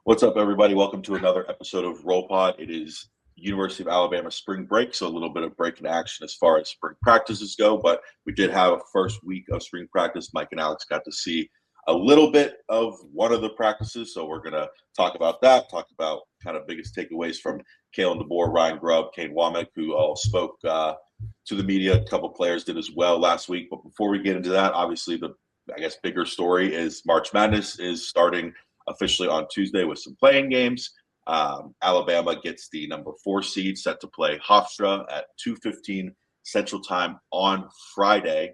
What's up, everybody? Welcome to another episode of Roll Pod. It is University of Alabama spring break, so a little bit of break in action as far as spring practices go, but we did have a first week of spring practice. Mike and Alex got to see a little bit of one of the practices, so we're going to talk about that, talk about kind of biggest takeaways from Kalen DeBoer, Ryan Grubb, Kane Womack, who all spoke to the media. A couple players did as well last week, but before we get into that, obviously the, bigger story is March Madness is starting officially on Tuesday with some playing games. Alabama gets the number 4 seed set to play Hofstra at 2:15 Central Time on Friday.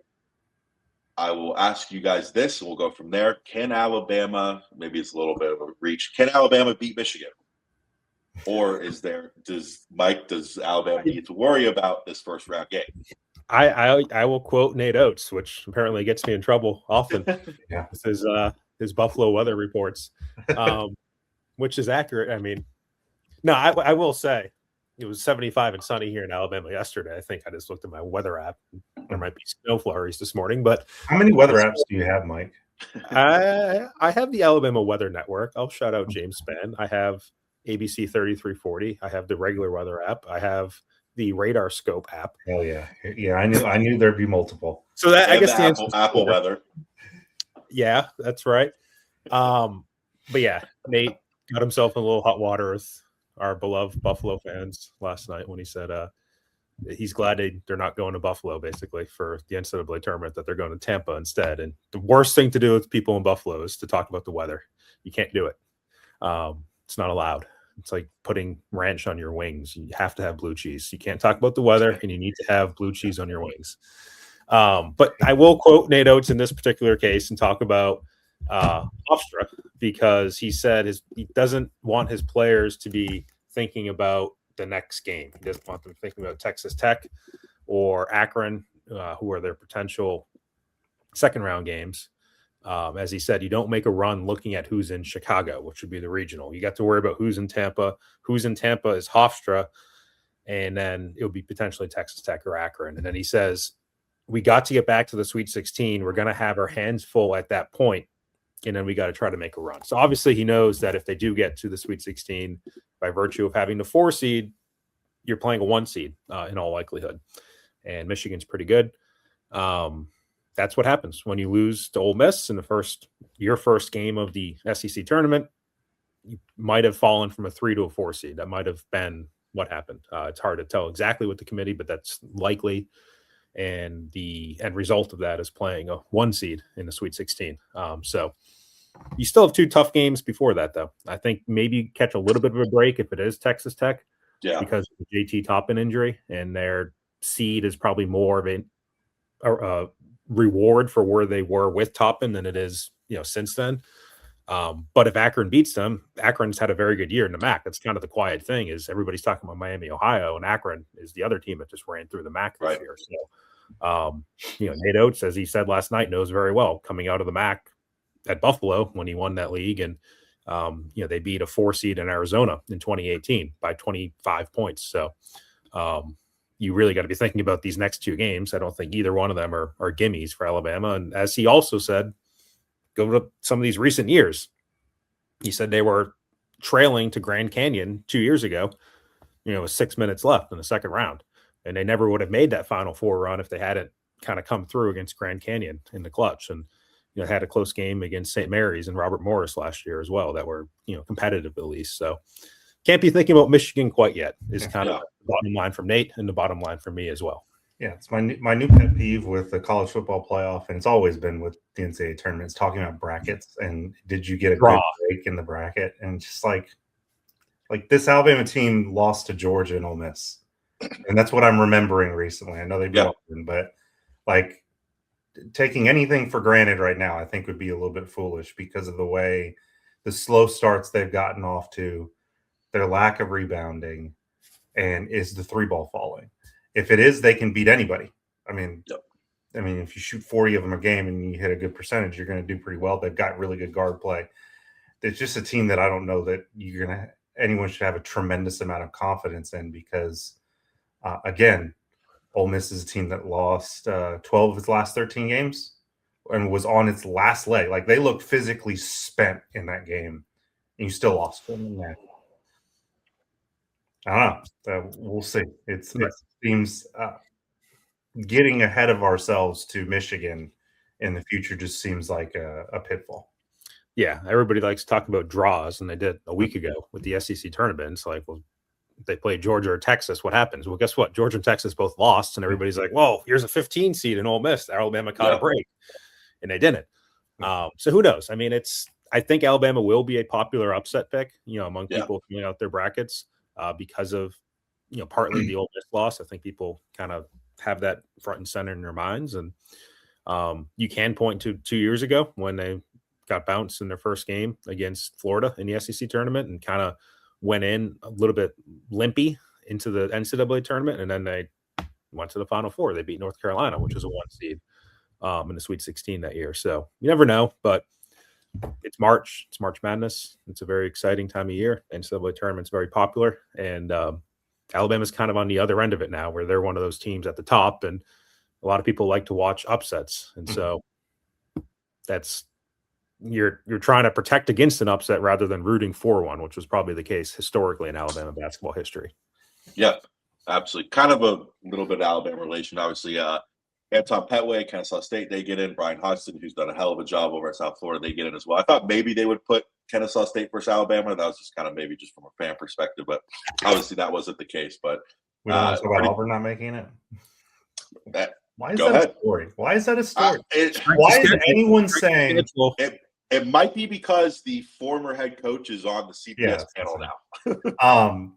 I will ask you guys this, and we'll go from there. Can Alabama, maybe it's a little bit of a reach, can Alabama beat Michigan? Or does Alabama need to worry about this first round game? I will quote Nate Oates, which apparently gets me in trouble often. Yeah. This is his Buffalo weather reports, which is accurate. I mean, no, I will say it was 75 and sunny here in Alabama yesterday. I think I just looked at my weather app. There might be snow flurries this morning, but how many weather apps do you have, Mike? I have the Alabama Weather Network. I'll shout out James Spann. I have ABC 3340. I have the regular weather app. I have the Radar Scope app. Hell yeah. Yeah, I knew there'd be multiple. So that, and I guess the Apple weather. Yeah, that's right. But yeah, Nate got himself in a little hot water with our beloved Buffalo fans last night when he said he's glad they're not going to Buffalo, basically, for the NCAA tournament, that they're going to Tampa instead. And the worst thing to do with people in Buffalo is to talk about the weather. You can't do it. It's not allowed. It's like putting ranch on your wings. You have to have blue cheese. You can't talk about the weather, and you need to have blue cheese on your wings. But I will quote Nate Oates in this particular case and talk about Hofstra, because he said he doesn't want his players to be thinking about the next game. He doesn't want them thinking about Texas Tech or Akron, who are their potential second round games. As he said, you don't make a run looking at who's in Chicago, which would be the regional. You got to worry about who's in Tampa. Who's in Tampa is Hofstra, and then it would be potentially Texas Tech or Akron. And then he says, we got to get back to the Sweet 16. We're going to have our hands full at that point, and then we got to try to make a run. So obviously he knows that if they do get to the Sweet 16, by virtue of having the 4 seed, you're playing a 1 seed in all likelihood. And Michigan's pretty good. That's what happens when you lose to Ole Miss in your first game of the SEC tournament. You might have fallen from a 3 to a 4 seed. That might have been what happened. It's hard to tell exactly with the committee, but that's likely. And the end result of that is playing a 1 seed in the Sweet 16. So you still have 2 tough games before that, though. I think maybe catch a little bit of a break if it is Texas Tech, because of the JT Toppin injury, and their seed is probably more of a reward for where they were with Toppin than it is, since then. But if Akron beats them, Akron's had a very good year in the MAC. That's kind of the quiet thing, is everybody's talking about Miami, Ohio, and Akron is the other team that just ran through the MAC this year. So, Nate Oates, as he said last night, knows very well coming out of the MAC at Buffalo when he won that league. And, they beat a 4 seed in Arizona in 2018 by 25 points. So, you really got to be thinking about these next 2 games. I don't think either one of them are gimmies for Alabama. And as he also said, go to some of these recent years. He said they were trailing to Grand Canyon 2 years ago, with 6 minutes left in the second round. And they never would have made that Final Four run if they hadn't kind of come through against Grand Canyon in the clutch. And, had a close game against St. Mary's and Robert Morris last year as well that were, competitive at least. So can't be thinking about Michigan quite yet is kind of the bottom line from Nate and the bottom line from me as well. Yeah, it's my new pet peeve with the college football playoff, and it's always been with the NCAA tournaments, talking about brackets and did you get a good break in the bracket? And just like this Alabama team lost to Georgia and Ole Miss, and that's what I'm remembering recently. I know they beat Auburn, but taking anything for granted right now, I think would be a little bit foolish because of the way the slow starts they've gotten off to, their lack of rebounding, and is the 3-ball falling. If it is, they can beat anybody. I mean, if you shoot 40 of them a game and you hit a good percentage, you're going to do pretty well. They've got really good guard play. It's just a team that I don't know that anyone should have a tremendous amount of confidence in because, again, Ole Miss is a team that lost 12 of its last 13 games and was on its last leg. Like, they looked physically spent in that game. and you still lost them. Yeah. I don't know. We'll see. It seems getting ahead of ourselves to Michigan in the future just seems like a pitfall. Yeah, everybody likes to talk about draws, and they did a week ago with the SEC tournament. It's like, well, they played Georgia or Texas. What happens? Well, guess what? Georgia and Texas both lost, and everybody's like, "Whoa, here's a 15 seed in Ole Miss. Alabama caught a break," and they didn't. So who knows? I mean, I think Alabama will be a popular upset pick, among people filling out their brackets because of, partly the Ole Miss loss. I think people kind of have that front and center in their minds, and you can point to 2 years ago when they got bounced in their first game against Florida in the SEC tournament and kind of went in a little bit limpy into the NCAA tournament, and then they went to the Final Four. They beat North Carolina, which was a 1 seed in the Sweet 16 that year. So you never know, but it's March. It's March Madness. It's a very exciting time of year. NCAA tournament's very popular, and Alabama's kind of on the other end of it now, where they're one of those teams at the top, and a lot of people like to watch upsets, and so that's you're trying to protect against an upset rather than rooting for one, which was probably the case historically in Alabama basketball history. Yeah, absolutely. Kind of a little bit of Alabama relation. Obviously, Anton Petway, Kennesaw State, they get in. Brian Hodgson, who's done a hell of a job over at South Florida, they get in as well. I thought maybe they would put Kennesaw State versus Alabama. That was just kind of maybe just from a fan perspective, but obviously that wasn't the case. But we don't talk about Auburn not making it. Why is that a story? Why is that a story? Why is anyone saying it might be because the former head coach is on the CBS panel now.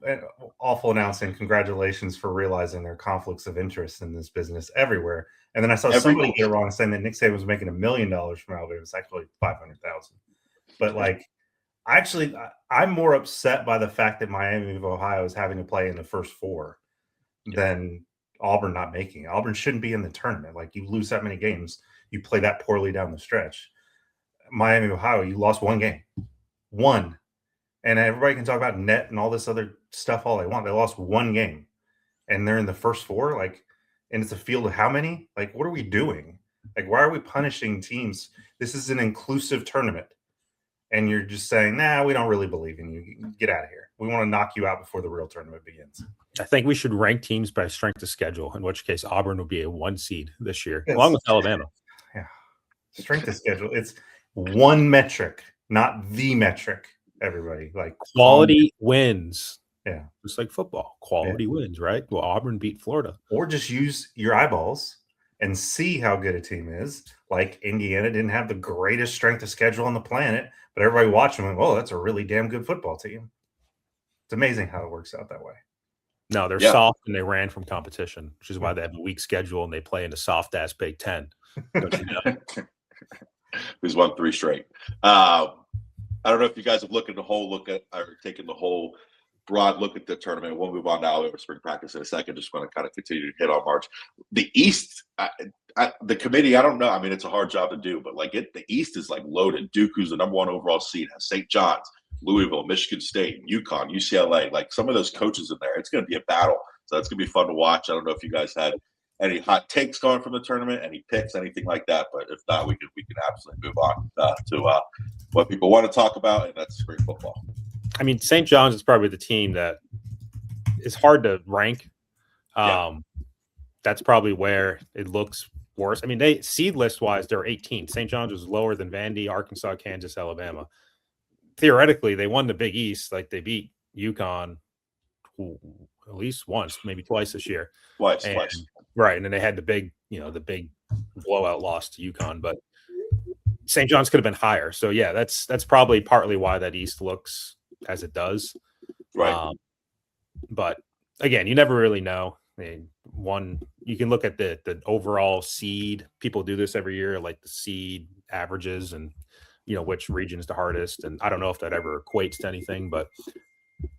Awful announcing. Congratulations for realizing there are conflicts of interest in this business everywhere. And then I saw somebody get wrong saying that Nick Saban was making $1 million from Alabama. It's actually $500,000. But I'm more upset by the fact that Miami of Ohio is having to play in the first 4 than Auburn not making it. Auburn shouldn't be in the tournament. Like, you lose that many games, you play that poorly down the stretch. Miami, Ohio, you lost 1 game. 1. And everybody can talk about net and all this other stuff all they want. They lost 1 game. And they're in the first 4. And it's a field of how many? What are we doing? Why are we punishing teams? This is an inclusive tournament. And you're just saying, nah, we don't really believe in you. Get out of here. We want to knock you out before the real tournament begins. I think we should rank teams by strength of schedule, in which case Auburn will be a 1 seed this year, along with Alabama. Yeah. Strength of schedule. It's one metric, not the metric, everybody. Quality wins. Yeah. Just like football. Quality wins, right? Well, Auburn beat Florida. Or just use your eyeballs and see how good a team is. Like, Indiana didn't have the greatest strength of schedule on the planet, but everybody watching went, "Oh, that's a really damn good football team." It's amazing how it works out that way. No, they're soft and they ran from competition, which is why they have a weak schedule and they play in a soft-ass Big Ten. Don't you know? Who's won 3 straight. I don't know if you guys have taken the whole broad look at the tournament. We'll move on to Alabama spring practice in a second. Just want to kind of continue to hit on March. The East, the committee, I don't know. I mean, it's a hard job to do, but the East is loaded. Duke, who's the number 1 overall seed, has St. John's, Louisville, Michigan State, UConn, UCLA. Some of those coaches in there, it's going to be a battle. So it's going to be fun to watch. I don't know if you guys had any hot takes going from the tournament, any picks, anything like that. But if not, we can absolutely move on to what people want to talk about, and that's spring football. I mean, St. John's is probably the team that is hard to rank. That's probably where it looks worse. I mean, they seed list wise, they're 18th. St. John's was lower than Vandy, Arkansas, Kansas, Alabama. Theoretically, they won the Big East. They beat UConn at least once, maybe twice this year. Twice. Right, and then they had the big blowout loss to UConn. But St. John's could have been higher. So yeah, that's probably partly why that East looks as it does. Right. But again, you never really know. I mean, you can look at the overall seed. People do this every year, the seed averages and which region is the hardest. And I don't know if that ever equates to anything, but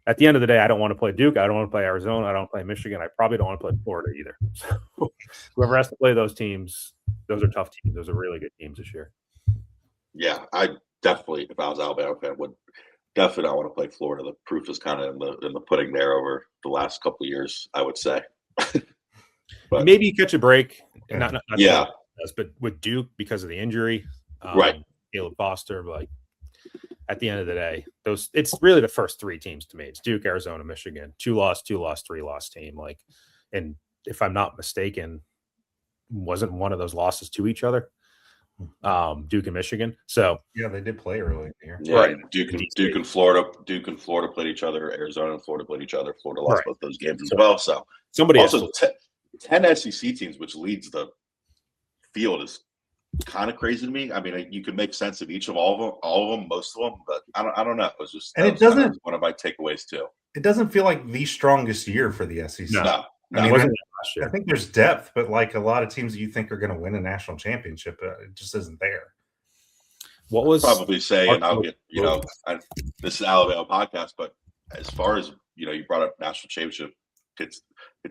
at the end of the day, I don't want to play Duke. I don't want to play Arizona. I don't want to play Michigan. I probably don't want to play Florida either. So whoever has to play those teams, those are tough teams. Those are really good teams this year. Yeah, I definitely, if I was an Alabama fan, would definitely not want to play Florida. The proof is kind of in the pudding there over the last couple of years, I would say. But maybe you catch a break. Not but with Duke because of the injury. Right. Caleb Foster, at the end of the day, it's really the first 3 teams to me. It's Duke, Arizona, Michigan, 2-loss, 2-loss, 3-loss team. Like, and if I'm not mistaken, wasn't one of those losses to each other, Duke and Michigan. So yeah, they did play early here. Yeah, right. Duke and Florida played each other. Arizona and Florida played each other. Florida lost both those games as well. So somebody also 10 SEC teams, which leads the field, is kind of crazy to me. I mean, you could make sense of all of them, most of them, but I don't know. It was just, and it doesn't, kind of one of my takeaways too. It doesn't feel like the strongest year for the SEC. No. I mean, I think there's depth, but like a lot of teams that you think are going to win a national championship, it just isn't there. What was probably say, and I'll get, this is Alabama podcast, but as far as, you brought up national championship, could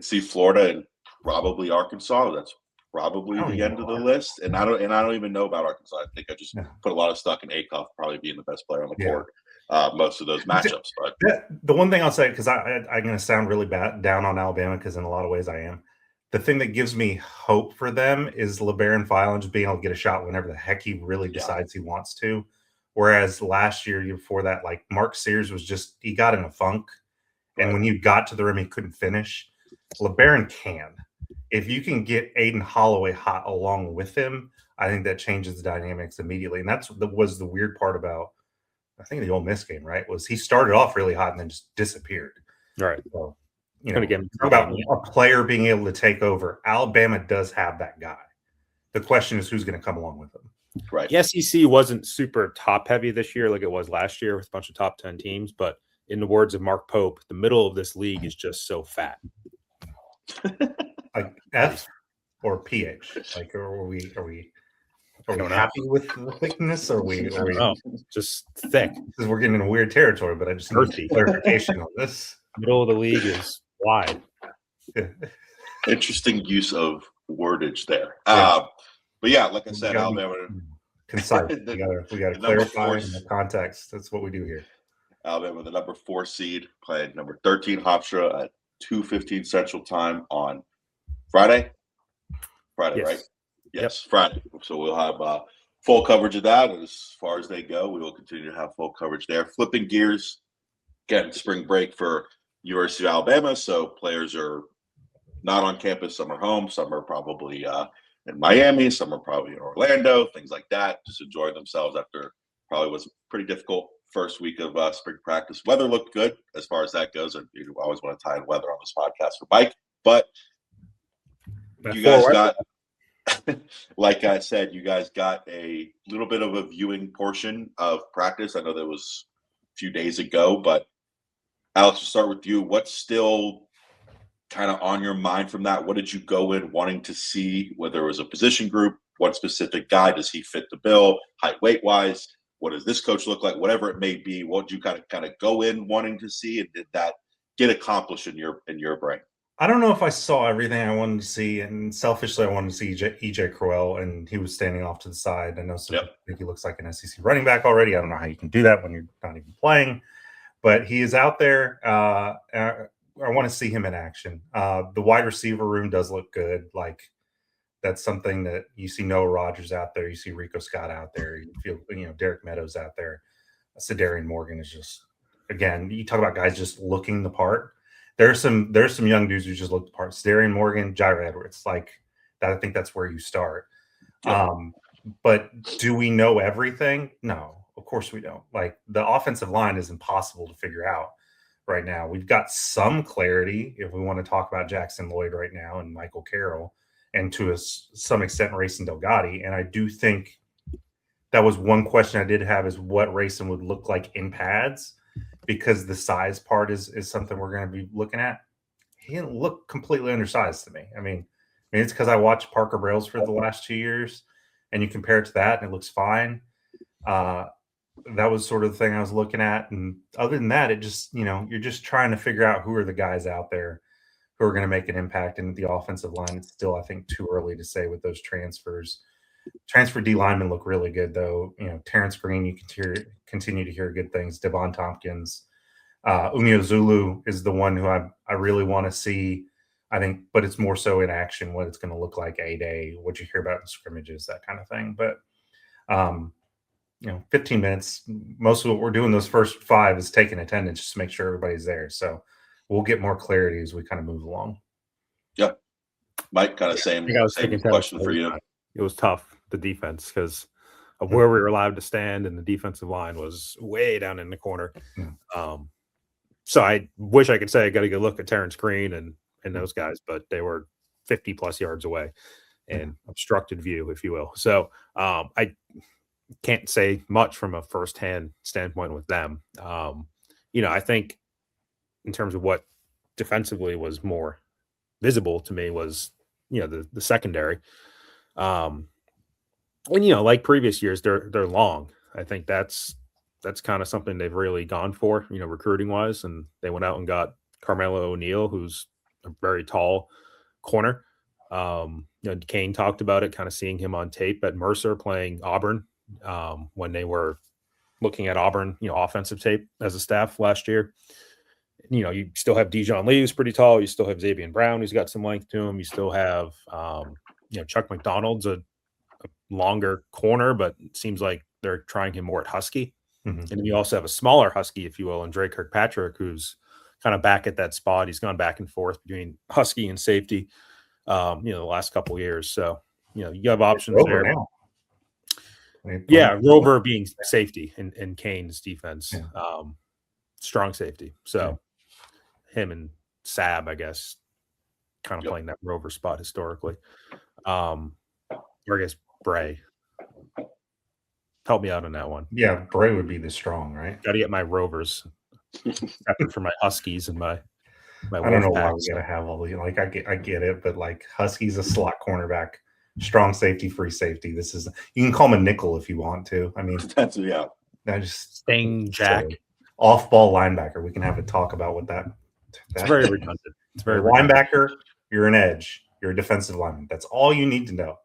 see Florida and probably Arkansas. That's probably the end of the list. And I don't even know about Arkansas. I think I just put a lot of stock in Acuff probably being the best player on the court. Most of those matchups. But the one thing I'll say, because I'm going to sound really bad down on Alabama, because in a lot of ways I am. The thing that gives me hope for them is LeBaron Filan just being able to get a shot whenever the heck he really decides he wants to. Whereas last year before that, like Mark Sears he got in a funk. And when you got to the rim, he couldn't finish. LeBaron can. If you can get Aiden Holloway hot along with him, I think that changes the dynamics immediately. And that was the weird part about, I think, the Ole Miss game, right? Was he started off really hot and then just disappeared. Right. So, talk about a player being able to take over. Alabama does have that guy. The question is who's going to come along with him. Right. The SEC wasn't super top heavy this year like it was last year with a bunch of top 10 teams, but in the words of Mark Pope, the middle of this league is just so fat. Like F or PH? Like, are we happy with the thickness? Or are we just thick? Because we're getting into weird territory, but I just need clarification on this. Middle of the league is wide. Interesting use of wordage there. But yeah, like I said, Alabama concise. We gotta clarify in the context. That's what we do here. Alabama, the number 4 seed, playing number 13 Hofstra at 2:15 Central Time on Friday. Yes. Right? Yes, Friday. So we'll have full coverage of that. As far as they go, we will continue to have full coverage there. Flipping gears, again, spring break for University of Alabama. So players are not on campus. Some are home. Some are probably in Miami. Some are probably in Orlando, things like that, just enjoying themselves after probably was a pretty difficult first week of spring practice. Weather looked good as far as that goes. And you always want to tie in weather on this podcast for Mike. But you guys got, like I said, you guys got a little bit of a viewing portion of practice. I know that was a few days ago, but Alex, we'll start with you. What's still kind of on your mind from that? What did you go in wanting to see? Whether it was a position group, what specific guy, does he fit the bill, height, weight wise? What does this coach look like? Whatever it may be, what did you kind of go in wanting to see, and did that get accomplished in your brain? I don't know if I saw everything I wanted to see, and selfishly, I wanted to see EJ Crowell, and he was standing off to the side. I know some people think he looks like an SEC running back already. I don't know how you can do that when you're not even playing, but he is out there. I want to see him in action. The wide receiver room does look good. Like, that's something that you see Noah Rogers out there. You see Rico Scott out there. You feel, Derek Meadows out there. Sedarian Morgan is just, again, you talk about guys just looking the part. There's some young dudes who just look the part. Sedarian Morgan, Jair Edwards, like that. I think that's where you start. Yeah. But do we know everything? No, of course we don't. Like, the offensive line is impossible to figure out right now. We've got some clarity if we want to talk about Jackson Lloyd right now and Michael Carroll, and to some extent Racing Delgatti. And I do think that was one question I did have, is what Racing would look like in pads, because the size part is something we're going to be looking at. He didn't look completely undersized to me. I mean it's because I watched Parker Brails for the last 2 years, and you compare it to that and it looks fine. That was sort of the thing I was looking at. And other than that, it just, you're just trying to figure out who are the guys out there who are going to make an impact in the offensive line. It's still, I think, too early to say with those transfers. Transfer D linemen look really good, though. Terrence Green, you can continue to hear good things. Devon Tompkins. Umio Zulu is the one who I really want to see, I think, but it's more so in action, what it's going to look like A-Day, what you hear about in scrimmages, that kind of thing. But 15 minutes. Most of what we're doing those first 5 is taking attendance just to make sure everybody's there. So we'll get more clarity as we kind of move along. Yeah. Mike, kind of same question for you. It was tough, the defense, because of where we were allowed to stand, and the defensive line was way down in the corner. So I wish I could say I got a good look at Terrence Green and those guys, but they were 50 plus yards away and obstructed view, if you will. So I can't say much from a firsthand standpoint with them. I think in terms of what defensively was more visible to me was, the secondary. And like previous years, they're long. I think that's kind of something they've really gone for, recruiting wise. And they went out and got Carmelo O'Neal, who's a very tall corner. Kane talked about it, kind of seeing him on tape at Mercer playing Auburn when they were looking at Auburn, offensive tape as a staff last year. You still have Dijon Lee, who's pretty tall. You still have Xavier Brown, who's got some length to him. You still have, Chuck McDonald's a longer corner, but it seems like they're trying him more at Husky. And then you also have a smaller Husky, if you will, and Dre Kirkpatrick, who's kind of back at that spot. He's gone back and forth between Husky and safety, the last couple of years. So, you have options there. Yeah, Rover being safety in Kane's defense, strong safety. So him and Sab, I guess, kind of playing that Rover spot historically. Or I guess Bray. Help me out on that one. Yeah, Bray would be the strong, right? Got to get my Rovers for my Huskies and my I don't know why we got to have all the I get it, but Huskies a slot cornerback, strong safety, free safety. This is you can call him a nickel if you want to. I mean, that's I just Sting Jack off ball linebacker. We can have a talk about what that. It's very redundant. It's very linebacker. You're an edge. You're a defensive lineman. That's all you need to know.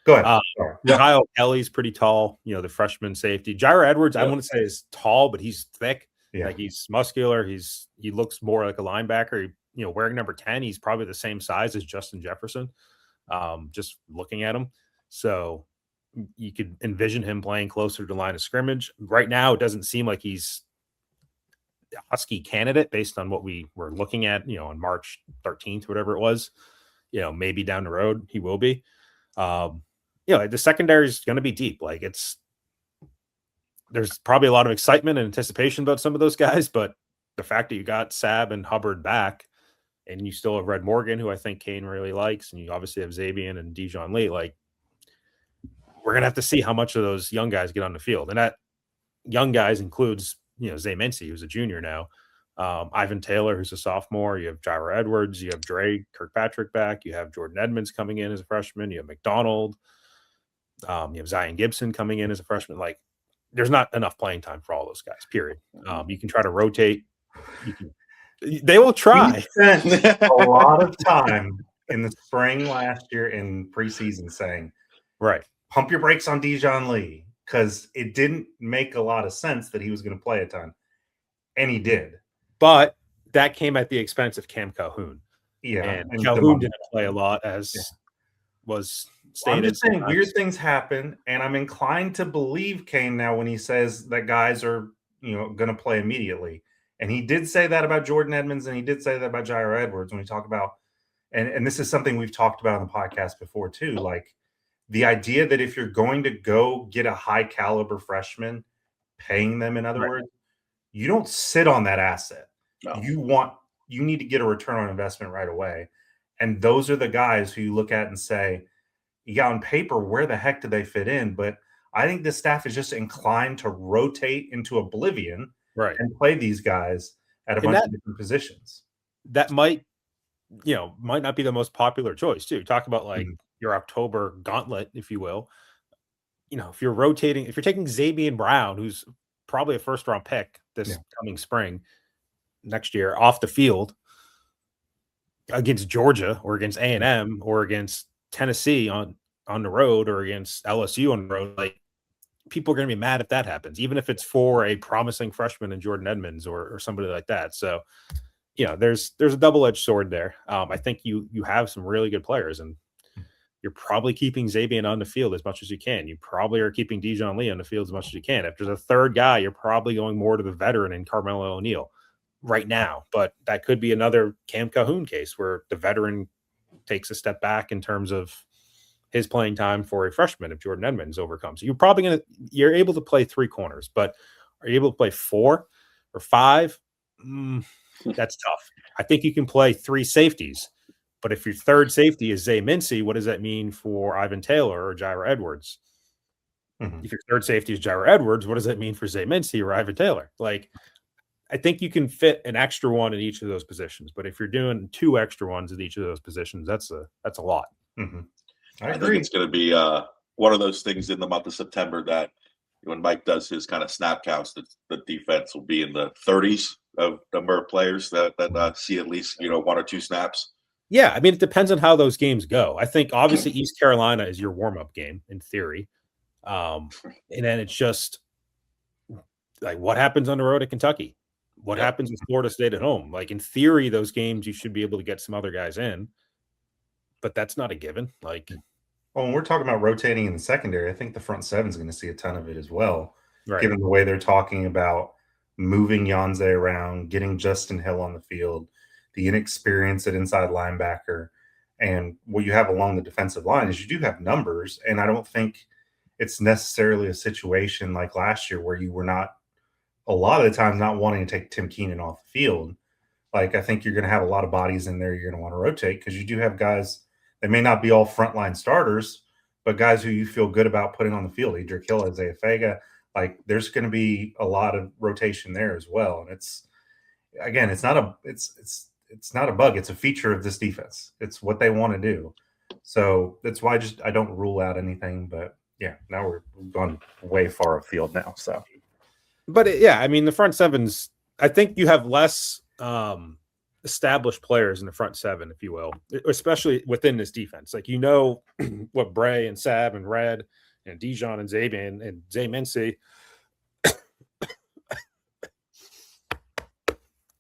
Go ahead. Kyle Kelly's pretty tall. The freshman safety. Jair Edwards, I wouldn't say is tall, but he's thick. Yeah. He's muscular. He looks more like a linebacker. Wearing number 10, he's probably the same size as Justin Jefferson. Just looking at him. So you could envision him playing closer to the line of scrimmage. Right now, it doesn't seem like he's a Husky candidate based on what we were looking at, on March 13th, whatever it was. Maybe down the road he will be. The secondary is going to be deep. There's probably a lot of excitement and anticipation about some of those guys, but the fact that you got Sab and Hubbard back and you still have Red Morgan, who I think Kane really likes, and you obviously have Xavier and Dijon Lee, we're going to have to see how much of those young guys get on the field. And that young guys includes, Zay Mincy, who's a junior now, Ivan Taylor, who's a sophomore. You have Jair Edwards. You have Dre Kirkpatrick back. You have Jordan Edmonds coming in as a freshman. You have McDonald. You have Zion Gibson coming in as a freshman. There's not enough playing time for all those guys, period. You can try to rotate. They will try. We spent a lot of time in the spring last year in preseason saying, right, pump your brakes on Dijon Lee, because it didn't make a lot of sense that he was going to play a ton. And he did. But that came at the expense of Cam Calhoun. Yeah. And Calhoun didn't play a lot was stated. I'm just saying weird things happen, and I'm inclined to believe Kane now when he says that guys are, going to play immediately. And he did say that about Jordan Edmonds, and he did say that about Jair Edwards when we talk about, and this is something we've talked about on the podcast before too, the idea that if you're going to go get a high caliber freshman, paying them, in other words, you don't sit on that asset. No. You need to get a return on investment right away. And those are the guys who you look at and say, yeah, on paper, where the heck do they fit in? But I think the staff is just inclined to rotate into oblivion and play these guys at a bunch of different positions. That might not be the most popular choice too. Talk about your October gauntlet, if you will. If you're rotating, if you're taking Xavier Brown, who's probably a first-round pick this coming spring, next year, off the field against Georgia or against A&M or against Tennessee on the road or against LSU on the road, people are going to be mad if that happens, even if it's for a promising freshman in Jordan Edmonds or somebody like that. So, there's a double-edged sword there. I think you have some really good players, and you're probably keeping Zabian on the field as much as you can. You probably are keeping Dijon Lee on the field as much as you can. If there's a third guy, you're probably going more to the veteran in Carmelo O'Neal right now. But that could be another Cam Calhoun case where the veteran takes a step back in terms of his playing time for a freshman if Jordan Edmonds overcomes. You're able to play 3 corners, but are you able to play 4 or 5? That's tough. I think you can play 3 safeties. But if your third safety is Zay Mincy, what does that mean for Ivan Taylor or Jair Edwards? If your third safety is Jair Edwards, what does that mean for Zay Mincy or Ivan Taylor? Like, I think you can fit an extra one in each of those positions. But if you're doing 2 extra ones at each of those positions, that's a lot. I think it's going to be one of those things in the month of September that when Mike does his kind of snap counts, the defense will be in the 30s of number of players that see at least 1 or 2 snaps. Yeah, I mean, it depends on how those games go. I think obviously East Carolina is your warm-up game in theory. And then it's just like what happens on the road at Kentucky? What happens with Florida State at home? Like in theory, those games you should be able to get some other guys in, but that's not a given. Like, well, when we're talking about rotating in the secondary, I think the front 7 is going to see a ton of it as well, right. Given the way they're talking about moving Yanze around, getting Justin Hill on the field, the inexperience at inside linebacker, and what you have along the defensive line is you do have numbers, and I don't think it's necessarily a situation like last year where you were not a lot of the times not wanting to take Tim Keenan off the field. Like, I think you're going to have a lot of bodies in there you're going to want to rotate because you do have guys that may not be all frontline starters, but guys who you feel good about putting on the field, Edric Hill, Isaiah Fega. Like, there's going to be a lot of rotation there as well. And it's not a bug. It's a feature of this defense. It's what they want to do. So that's why I don't rule out anything. But yeah, now we've gone way far afield now. So, but I mean, the front 7's. I think you have less established players in the front 7, if you will, especially within this defense. Like what Bray and Sab and Red and Dijon and Zabian and Zay Mincy.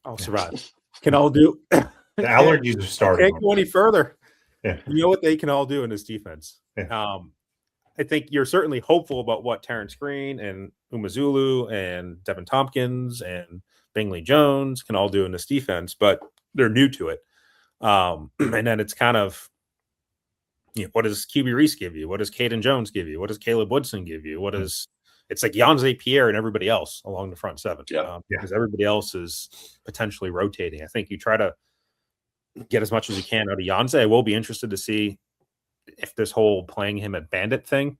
I'll survive. Can all do. The allergies are starting. Can't go any further. Yeah. You know what they can all do in this defense. Yeah. I think you're certainly hopeful about what Terrence Green and Umazulu and Devin Tompkins and Bingley Jones can all do in this defense, but they're new to it. And then it's kind of, what does QB Reese give you? What does Caden Jones give you? What does Caleb Woodson give you? It's like Yanze Pierre and everybody else along the front 7. Because everybody else is potentially rotating. I think you try to get as much as you can out of Yanze. I will be interested to see if this whole playing him at Bandit thing,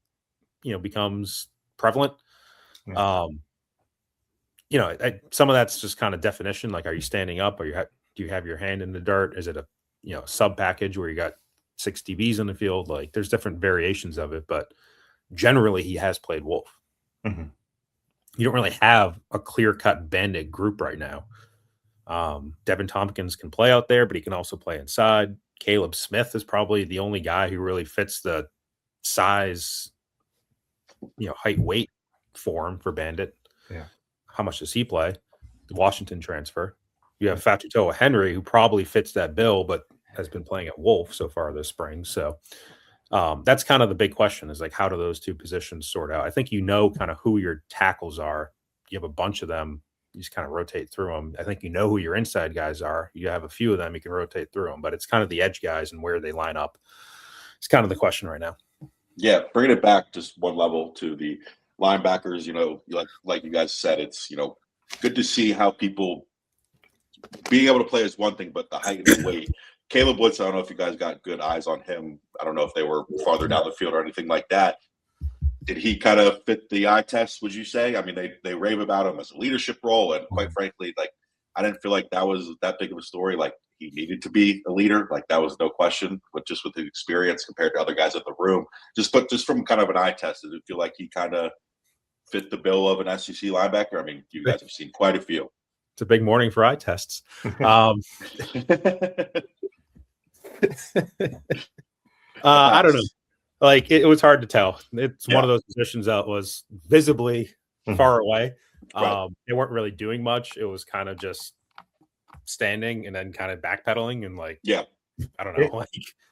becomes prevalent. Some of that's just kind of definition. Like, are you standing up? Or do you have your hand in the dirt? Is it a sub package where you got 6 DBs in the field? Like, there's different variations of it, but generally he has played Wolf. Mm-hmm. You don't really have a clear-cut Bandit group right now. Devin Tompkins can play out there, but he can also play inside. Caleb Smith is probably the only guy who really fits the size, height, weight form for Bandit. Yeah. How much does he play? The Washington transfer. You have Fatutoa Henry, who probably fits that bill, but has been playing at Wolf so far this spring. So that's kind of the big question is, like, how do those 2 positions sort out? I think kind of who your tackles are. You have a bunch of them. You just kind of rotate through them. I think who your inside guys are. You have a few of them. You can rotate through them, but it's kind of the edge guys and where they line up. It's kind of the question right now. Yeah, bringing it back just one level to the linebackers. Like you guys said, it's good to see how people being able to play is one thing, but the height and the weight. Caleb Woods, I don't know if you guys got good eyes on him. I don't know if they were farther down the field or anything like that. Did he kind of fit the eye test, would you say? I mean, they rave about him as a leadership role, and quite frankly, like, I didn't feel like that was that big of a story. Like, he needed to be a leader. Like, that was no question, but just with his experience compared to other guys in the room, just from kind of an eye test, did it feel like he kind of fit the bill of an SEC linebacker? I mean, you guys have seen quite a few. It's a big morning for eye tests. I don't know. Like, it was hard to tell. It's one of those positions that was visibly far away. They weren't really doing much. It was kind of just standing and then kind of backpedaling and I don't know.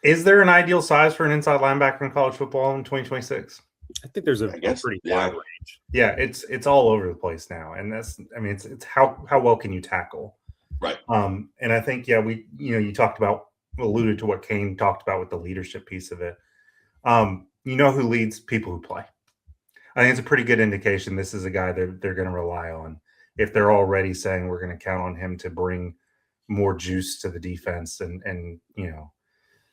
Is there an ideal size for an inside linebacker in college football in 2026? I think there's a guess, pretty yeah. wide range. Yeah, it's all over the place now, and it's how well can you tackle, right? And I think you talked about, alluded to what Kane talked about with the leadership piece of it. Who leads? People who play. I think it's a pretty good indication this is a guy that they're going to rely on. If they're already saying we're going to count on him to bring more juice to the defense, and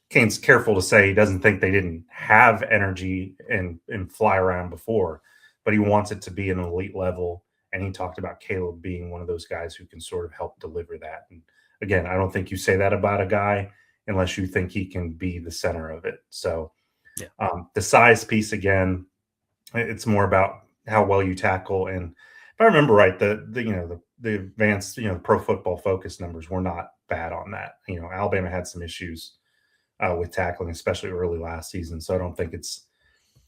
Kane's careful to say he doesn't think they didn't have energy and fly around before, but he wants it to be an elite level. And he talked about Caleb being one of those guys who can sort of help deliver that. And again, I don't think you say that about a guy unless you think he can be the center of it. So the size piece, again, it's more about how well you tackle. And if I remember right, the advanced, Pro Football Focus numbers were not bad on that. Alabama had some issues with tackling, especially early last season. So I don't think it's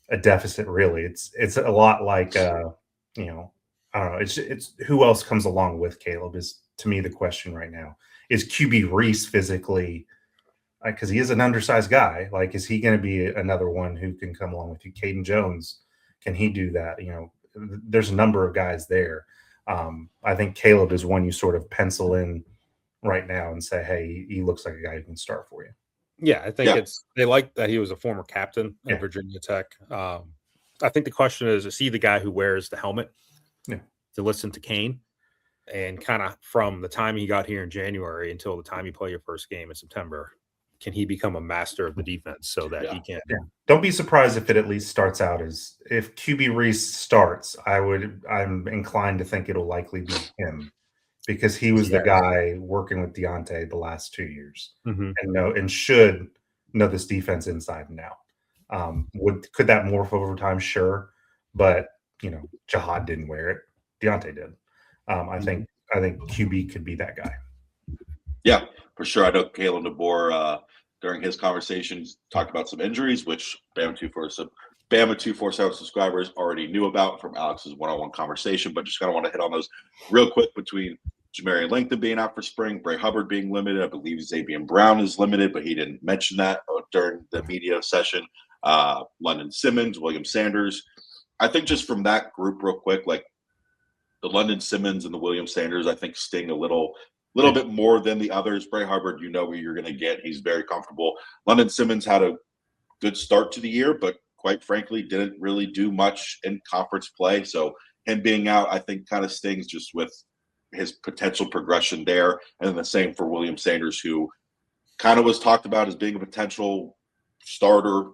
a deficit really. It's a lot like, I don't know. It's who else comes along with Caleb is, to me, the question right now. Is QB Reese physically, because he is an undersized guy, like, is he going to be another one who can come along with you? Caden Jones, can he do that? There's a number of guys there. I think Caleb is one you sort of pencil in right now and say, hey, he looks like a guy who can start for you. Yeah, I think they like that he was a former captain at Virginia Tech. I think the question is he the guy who wears the helmet to listen to Kane? And kind of from the time he got here in January until the time you play your first game in September, can he become a master of the defense so that he can? Yeah. Don't be surprised if it at least starts out as, if QB Reese starts, I'm inclined to think it'll likely be him, because he was the guy working with Deontay the last 2 years and should know this defense inside and out. Could that morph over time? Sure. But, Jihad didn't wear it. Deontay did. I think QB could be that guy. Yeah, for sure. I know Caleb DeBoer, during his conversations, talked about some injuries, which Bama247 subscribers already knew about from Alex's one-on-one conversation, but just kind of want to hit on those real quick between Jamarian Langton being out for spring, Bray Hubbard being limited. I believe Xavier Brown is limited, but he didn't mention that during the media session. London Simmons, William Sanders. I think just from that group real quick, like the London Simmons and the William Sanders, I think sting a little bit more than the others. Bray Hubbard, you know where you're going to get. He's very comfortable. London Simmons had a good start to the year, but quite frankly, didn't really do much in conference play. So him being out, I think, kind of stings just with his potential progression there. And then the same for William Sanders, who kind of was talked about as being a potential starter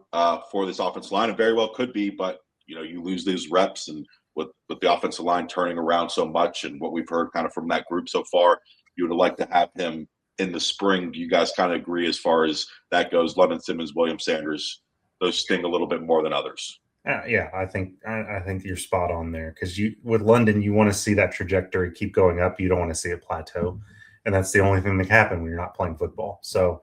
for this offensive line, and very well could be, but you lose these reps, and with the offensive line turning around so much and what we've heard kind of from that group so far, you would like to have him in the spring. Do you guys kind of agree as far as that goes? London Simmons, William Sanders, those sting a little bit more than others. Yeah, I think you're spot on there, because with London, you want to see that trajectory keep going up. You don't want to see it plateau, and that's the only thing that can happen when you're not playing football. So,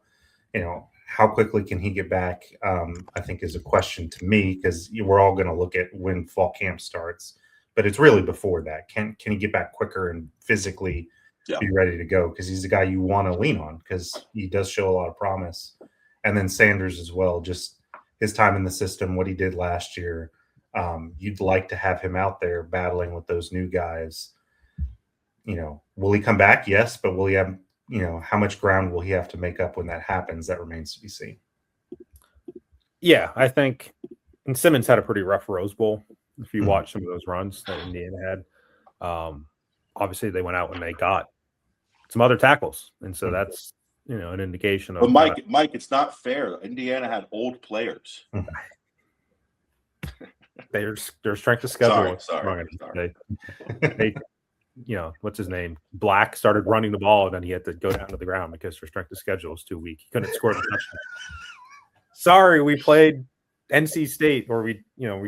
how quickly can he get back? I think is a question to me, because we're all going to look at when fall camp starts, but it's really before that. Can he get back quicker and physically be ready to go? Because he's the guy you want to lean on, because he does show a lot of promise. And then Sanders as well, just his time in the system, what he did last year. You'd like to have him out there battling with those new guys. Will he come back? Yes, but will he have, how much ground will he have to make up when that happens? That remains to be seen. Yeah, I think, and Simmons had a pretty rough Rose Bowl. If you watch some of those runs that Indiana had, obviously they went out and they got some other tackles, and so that's an indication of. But Mike, it's not fair. Indiana had old players. Their strength of schedule. Sorry. They what's his name? Black started running the ball, and then he had to go down to the ground because their strength of schedule was too weak. He couldn't score the touchdown. Sorry, we played NC State, or we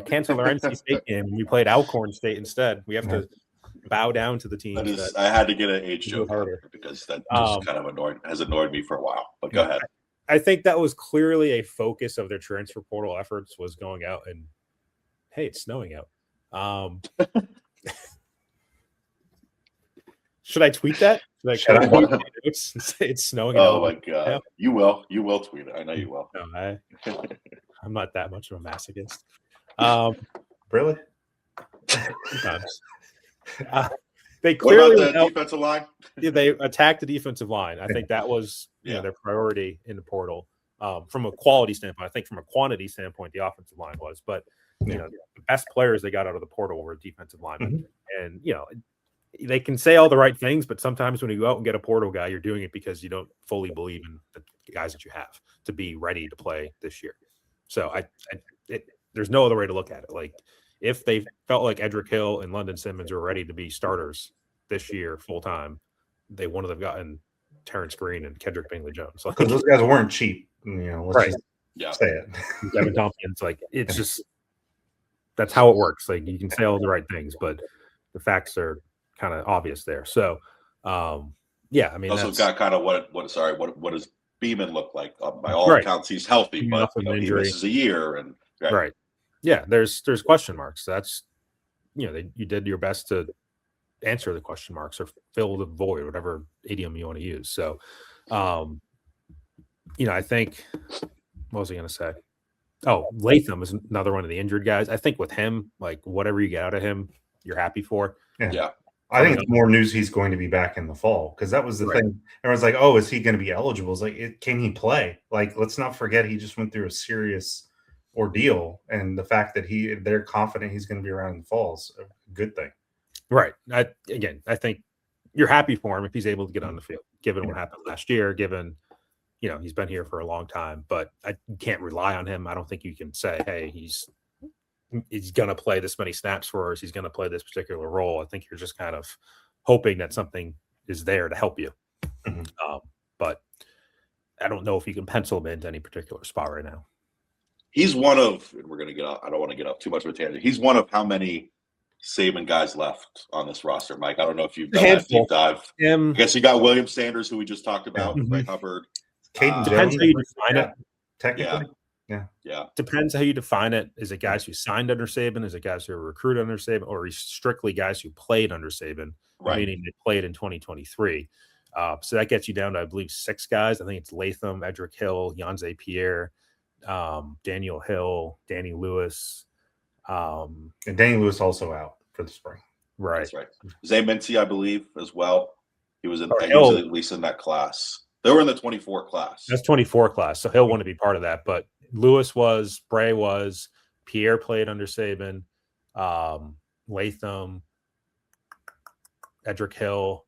canceled our NC State game and we played Alcorn State instead. We have to bow down to the team. I had to get an age joke because that just kind of has annoyed me for a while. But go ahead. I think that was clearly a focus of their transfer portal efforts, was going out and, hey, it's snowing out. Should I tweet that? Should I? It's snowing. Oh my god, you will tweet it. I know you will. No, I'm not that much of a masochist. Really? Sometimes. They clearly what about the defensive line? They attacked the defensive line. I think that was their priority in the portal. From a quality standpoint, I think from a quantity standpoint, the offensive line was. But the best players they got out of the portal were defensive linemen, and they can say all the right things, but sometimes when you go out and get a portal guy, you're doing it because you don't fully believe in the guys that you have to be ready to play this year. So there's no other way to look at it. Like if they felt like Edric Hill and London Simmons were ready to be starters this year full time, they wouldn't have gotten Terrence Green and Kendrick Bingley-Jones. Because those guys weren't cheap. Let's just say it. Devin Tompkins, it's just that's how it works. Like you can say all the right things, but the facts are kind of obvious there. So, I mean, also got kind of what does Beeman look like? By all accounts, he's healthy, but he misses a year, and right. Yeah, there's question marks. That's you did your best to answer the question marks or fill the void, whatever idiom you want to use. So, I think what was I going to say? Oh, Latham is another one of the injured guys. I think with him, like whatever you get out of him, you're happy for. Yeah. I think it's more news he's going to be back in the fall because that was the thing. Everyone's like, "Oh, is he going to be eligible?" It's like, can he play? Like, let's not forget he just went through a serious ordeal, and the fact that they're confident he's going to be around in the fall is a good thing. Right. I think you're happy for him if he's able to get on the field, given what happened last year, given he's been here for a long time, but you can't rely on him. I don't think you can say, hey, he's going to play this many snaps for us. He's going to play this particular role. I think you're just kind of hoping that something is there to help you. But I don't know if you can pencil him into any particular spot right now. He's one of, and we're going to get up. I don't want to get up too much of a tangent. He's one of how many Saban guys left on this roster, Mike? I don't know if you've done that deep dive. I guess you got William Sanders, who we just talked about, Ray Hubbard. Depends how you define it. Technically. Yeah. Depends how you define it. Is it guys who signed under Saban? Is it guys who are recruited under Saban? Or is strictly guys who played under Saban, meaning they played in 2023? So that gets you down to, I believe, 6 guys. I think it's Latham, Edric Hill, Yanze Pierre, Daniel Hill, Danny Lewis. And Danny Lewis also out for the spring. Right. That's right. Zay Mincy, I believe, as well. He was at least in that class. They were in the 24 class. That's 24 class, so he'll want to be part of that. But Lewis was, Bray was, Pierre played under Saban, Latham, Edric Hill.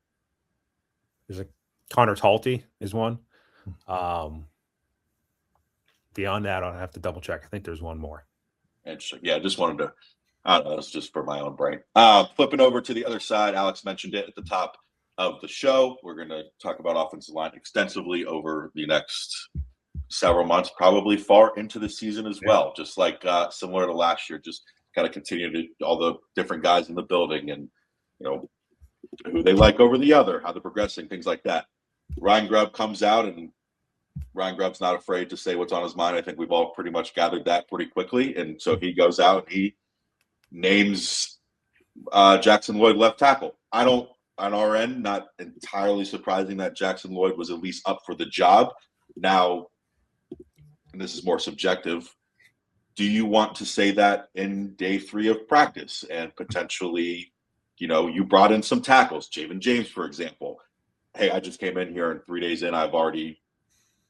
There's a Connor Talty is one. Beyond that, I'll have to double check. I think there's one more. Interesting. Yeah, just wanted to. I don't know. It's just for my own brain. Flipping over to the other side, Alex mentioned it at the top of the show. We're going to talk about offensive line extensively over the next several months, probably far into the season as well. Just like similar to last year, just kind of continue to all the different guys in the building and who they like over the other, how they're progressing, things like that. Ryan Grubb comes out, and Ryan Grubb's not afraid to say what's on his mind. I think we've all pretty much gathered that pretty quickly, and so he goes out and he names Jackson Lloyd left tackle. I don't. On our end, not entirely surprising that Jackson Lloyd was at least up for the job. Now, and this is more subjective, do you want to say that in day 3 of practice and potentially, you brought in some tackles, Javen James, for example. Hey, I just came in here and 3 days in, I've already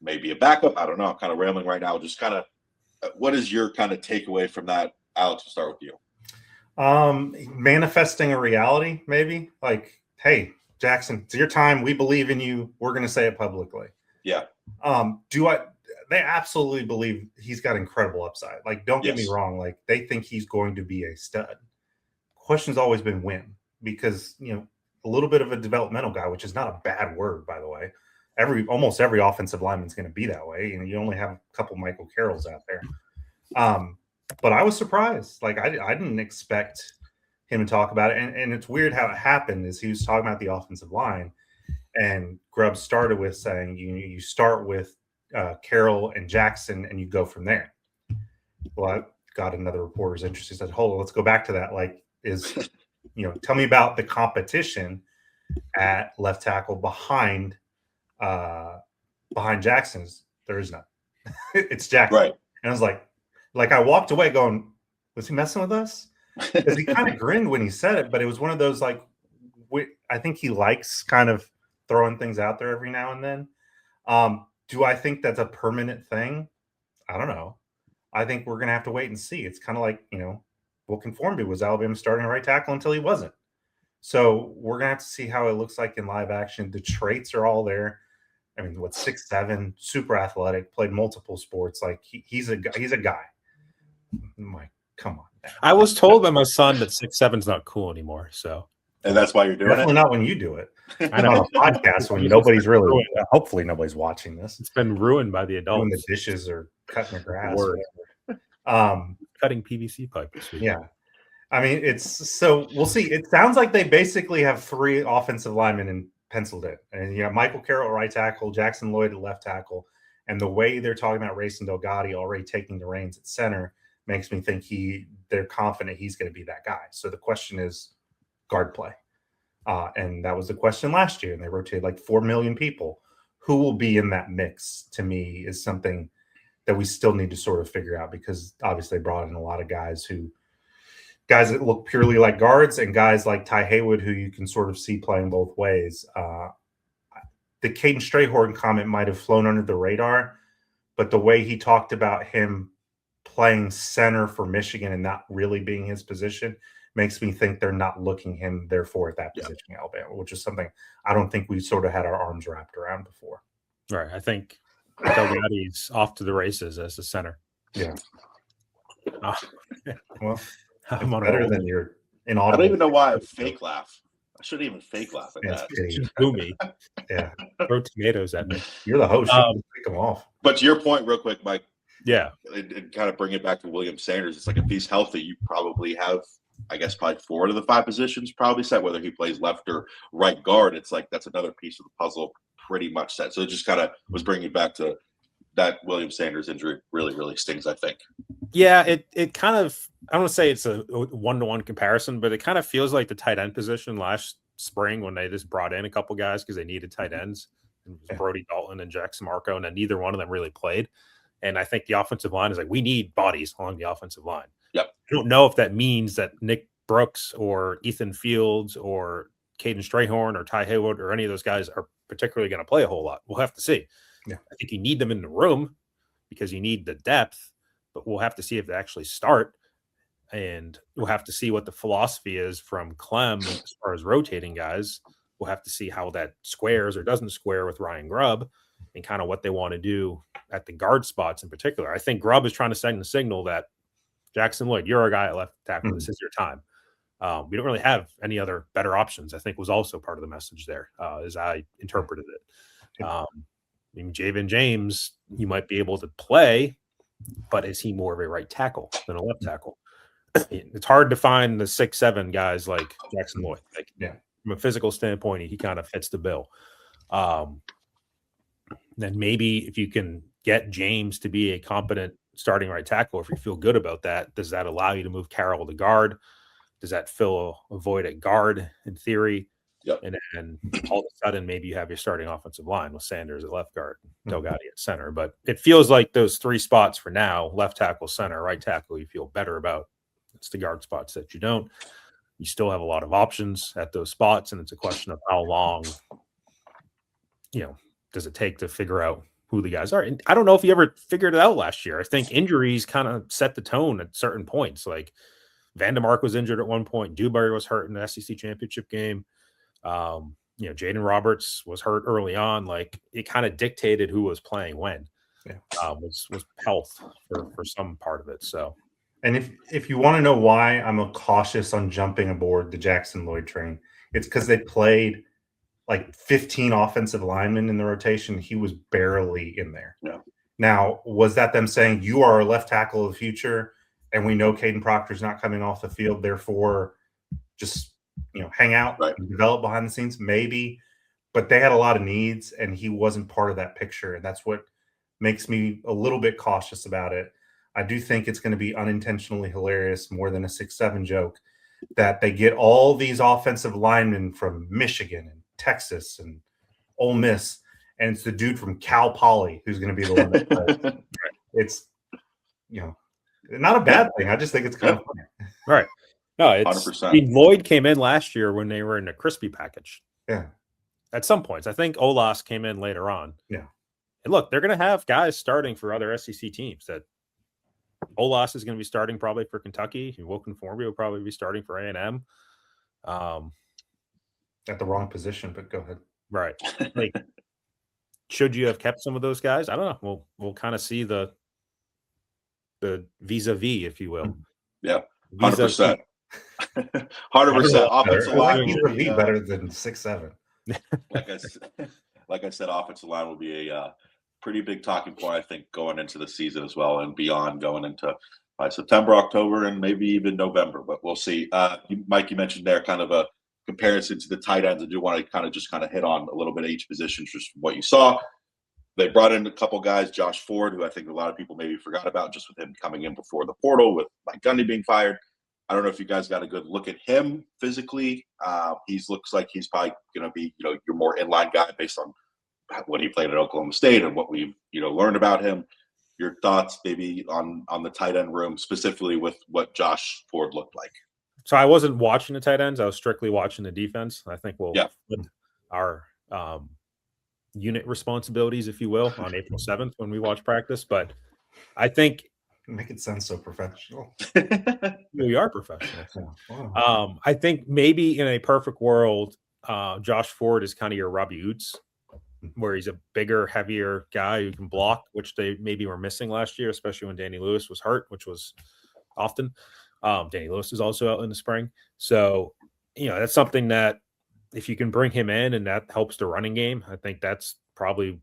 maybe a backup. I don't know. I'm kind of rambling right now. Just kind of, what is your kind of takeaway from that? Alex, we'll start with you. Manifesting a reality, maybe like, hey, Jackson, it's your time. We believe in you. We're going to say it publicly. Yeah. They absolutely believe he's got incredible upside. Like, don't get me wrong. Like, they think he's going to be a stud. Question's always been when, because, a little bit of a developmental guy, which is not a bad word, by the way. Almost every offensive lineman's going to be that way. You only have a couple Michael Carrolls out there. But I was surprised. Like, I didn't expect him to talk about it. And it's weird how it happened is he was talking about the offensive line, and Grubb started with saying you start with Carroll and Jackson and you go from there. Well, I got another reporter's interest. He said, hold on, let's go back to that. Like, tell me about the competition. at left tackle behind Jackson's. There is none. It's Jackson. Right. And I was like I walked away going, was he messing with us? Because he kind of grinned when he said it, but it was one of those I think he likes kind of throwing things out there every now and then. Do I think that's a permanent thing? I don't know. I think we're going to have to wait and see. It's kind of like, what Conformity was Alabama starting a right tackle until he wasn't. So we're going to have to see how it looks like in live action. The traits are all there. I mean, 6'7", super athletic, played multiple sports. Like he's a guy. I'm like, come on. Man. I was told by my son that 6'7" is not cool anymore. So, and that's why you're doing definitely it. not when you do it. I know. On a podcast when nobody's really. Hopefully, nobody's watching this. It's been ruined by the adults. Doing the dishes or cutting the grass. Cutting PVC pipe this week. Yeah. I mean, so we'll see. It sounds like they basically have 3 offensive linemen penciled in. And Michael Carroll, right tackle, Jackson Lloyd at left tackle. And the way they're talking about Racing Delgado already taking the reins at center makes me think they're confident he's going to be that guy. So the question is guard play. And that was the question last year. And they rotated like 4 million people. Who will be in that mix, to me, is something that we still need to sort of figure out, because obviously they brought in a lot of guys that look purely like guards, and guys like Ty Haywood, who you can sort of see playing both ways. The Caden Strayhorn comment might have flown under the radar, but the way he talked about him playing center for Michigan and not really being his position makes me think they're not looking him, therefore, at that position in Alabama, which is something I don't think we sort of had our arms wrapped around before. Right. I think Delgado's off to the races as a center. Yeah. Well, I'm on better than your inaudible. I don't even know why I fake laugh. I shouldn't even fake laugh at that. Just boo me. Yeah. Throw tomatoes at me. You're the host. You can pick them off. But to your point, real quick, Mike. Yeah. And kind of bring it back to William Sanders. It's like if he's healthy, you probably have, I guess, probably 4 of the 5 positions probably set, whether he plays left or right guard. It's like that's another piece of the puzzle pretty much set. So it just kind of was bringing back to that William Sanders injury really, really stings, I think. Yeah, it kind of, I don't want to say it's a one-to-one comparison, but it kind of feels like the tight end position last spring when they just brought in a couple guys because they needed tight ends. It was Brody Dalton and Jackson Marco, and then neither one of them really played. And I think the offensive line is like, we need bodies along the offensive line. Yep. I don't know if that means that Nick Brooks or Ethan Fields or Caden Strayhorn or Ty Haywood or any of those guys are particularly going to play a whole lot. We'll have to see. Yeah. I think you need them in the room because you need the depth, but we'll have to see if they actually start. And we'll have to see what the philosophy is from Clem as far as rotating guys. We'll have to see how that squares or doesn't square with Ryan Grubb and kind of what they want to do at the guard spots in particular. I think Grubb is trying to send the signal that Jackson Lloyd, you're our guy at left tackle. This is your time. We don't really have any other better options, I think was also part of the message there, as I interpreted it. I mean, Javen James, you might be able to play, but is he more of a right tackle than a left tackle? It's hard to find the 6'7" guys like Jackson Lloyd. Like, from a physical standpoint, he kind of fits the bill. Then maybe if you can get James to be a competent starting right tackle, if you feel good about that, does that allow you to move Carroll to guard? Does that fill a void at guard in theory? Yep. And then all of a sudden, maybe you have your starting offensive line with Sanders at left guard, Delgado at center. But it feels like those 3 spots for now, left tackle, center, right tackle, you feel better about. It's the guard spots that you don't. You still have a lot of options at those spots, and it's a question of how long, does it take to figure out who the guys are. And I don't know if you ever figured it out last year. I think injuries kind of set the tone at certain points. Like Vandemark was injured at one point. Dewberry was hurt in the SEC championship game. Jaden Roberts was hurt early on. Like it kind of dictated who was playing when. Was health for some part of it. So, and if you want to know why I'm cautious on jumping aboard the Jackson Lloyd train, it's because they played like 15 offensive linemen in the rotation. He was barely in there. Yeah. Now, was that them saying you are our left tackle of the future, and we know Caden Proctor's not coming off the field, therefore just hang out and develop behind the scenes? Maybe, but they had a lot of needs, and he wasn't part of that picture, and that's what makes me a little bit cautious about it. I do think it's going to be unintentionally hilarious more than a 6'7" joke that they get all these offensive linemen from Michigan and Texas and Ole Miss, and it's the dude from Cal Poly who's going to be the one that plays. It's, not a bad thing. I just think it's kind of funny. Right. No, it's 100%. I mean, Lloyd came in last year when they were in a crispy package. Yeah. At some points. I think Olas came in later on. Yeah. And look, they're going to have guys starting for other SEC teams. That Olas is going to be starting probably for Kentucky. Wilkin-Formby will probably be starting for A&M. At the wrong position, but go ahead. Right. Like, should you have kept some of those guys? I don't know. We'll kind of see the vis-a-vis, if you will. Yeah, 100%. 100%. Offensive line will be better than 6'7". Like I said, offensive line will be a pretty big talking point, I think, going into the season as well and beyond, going into September, October, and maybe even November. But we'll see. Mike, you mentioned there kind of a comparison to the tight ends. I do want to kind of hit on a little bit of each position just from what you saw. They brought in a couple guys, Josh Ford, who I think a lot of people maybe forgot about just with him coming in before the portal, with Mike Gundy being fired. I don't know if you guys got a good look at him physically. He looks like he's probably going to be, your more inline guy based on what he played at Oklahoma State and what we've, learned about him. Your thoughts maybe on the tight end room, specifically with what Josh Ford looked like. So I wasn't watching the tight ends. I was strictly watching the defense. I think we'll put our unit responsibilities, if you will, on April 7th when we watch practice. But I think make it sound so professional. We are professional. Wow. I think maybe in a perfect world, Josh Ford is kind of your Robbie Oots, where he's a bigger, heavier guy who can block, which they maybe were missing last year, especially when Danny Lewis was hurt, which was often. Danny Lewis is also out in the spring. So, that's something that if you can bring him in and that helps the running game, I think that's probably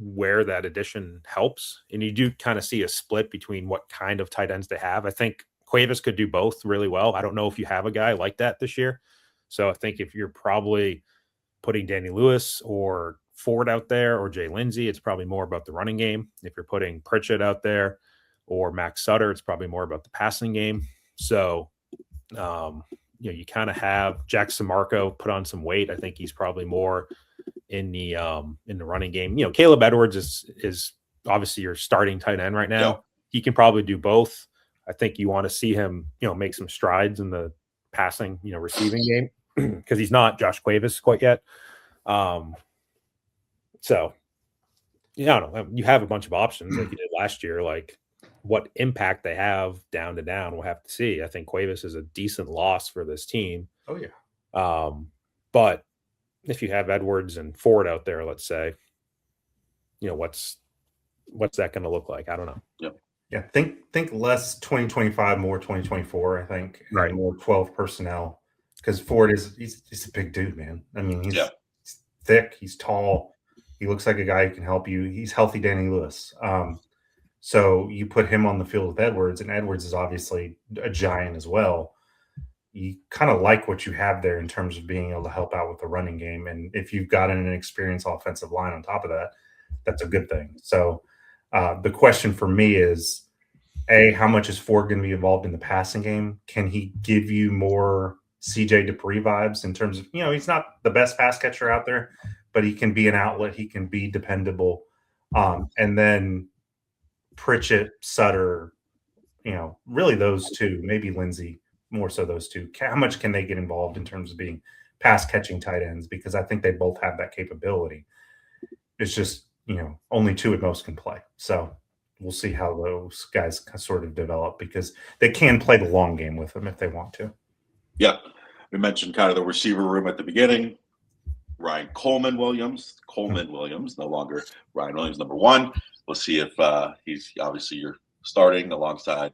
where that addition helps. And you do kind of see a split between what kind of tight ends they have. I think Cuevas could do both really well. I don't know if you have a guy like that this year. So I think if you're probably putting Danny Lewis or Ford out there or Jay Lindsey, it's probably more about the running game. If you're putting Pritchett out there or Max Sutter, it's probably more about the passing game. So, you kind of have Jack Samarco put on some weight. I think he's probably more in the running game. Caleb Edwards is obviously your starting tight end right now. Yeah. He can probably do both. I think you want to see him, make some strides in the passing, receiving game because he's not Josh Cuevas quite yet. So, I don't know. You have a bunch of options like you did last year. Like, what impact they have down to down, we'll have to see. I think Cuevas is a decent loss for this team. Oh, yeah. But if you have Edwards and Ford out there, let's say, what's that going to look like? I don't know. Yep. Yeah. Think less 2025, more 2024, I think. Right. More 12 personnel. Because Ford he's a big dude, man. I mean, he's thick, he's tall. He looks like a guy who can help you. He's healthy Danny Lewis. So you put him on the field with Edwards, and Edwards is obviously a giant as well. You kind of like what you have there in terms of being able to help out with the running game. And if you've got an experienced offensive line on top of that, that's a good thing. So the question for me is, A, how much is Ford going to be involved in the passing game? Can he give you more CJ Dupree vibes in terms of, he's not the best pass catcher out there, but he can be an outlet. He can be dependable. And then Pritchett, Sutter, really those two, maybe Lindsey, more so those two. How much can they get involved in terms of being pass catching tight ends? Because I think they both have that capability. It's just, only two at most can play. So we'll see how those guys sort of develop because they can play the long game with them if they want to. Yeah. We mentioned kind of the receiver room at the beginning. Ryan Coleman Williams, no longer Ryan Williams, number one. We'll see if he's obviously you're starting alongside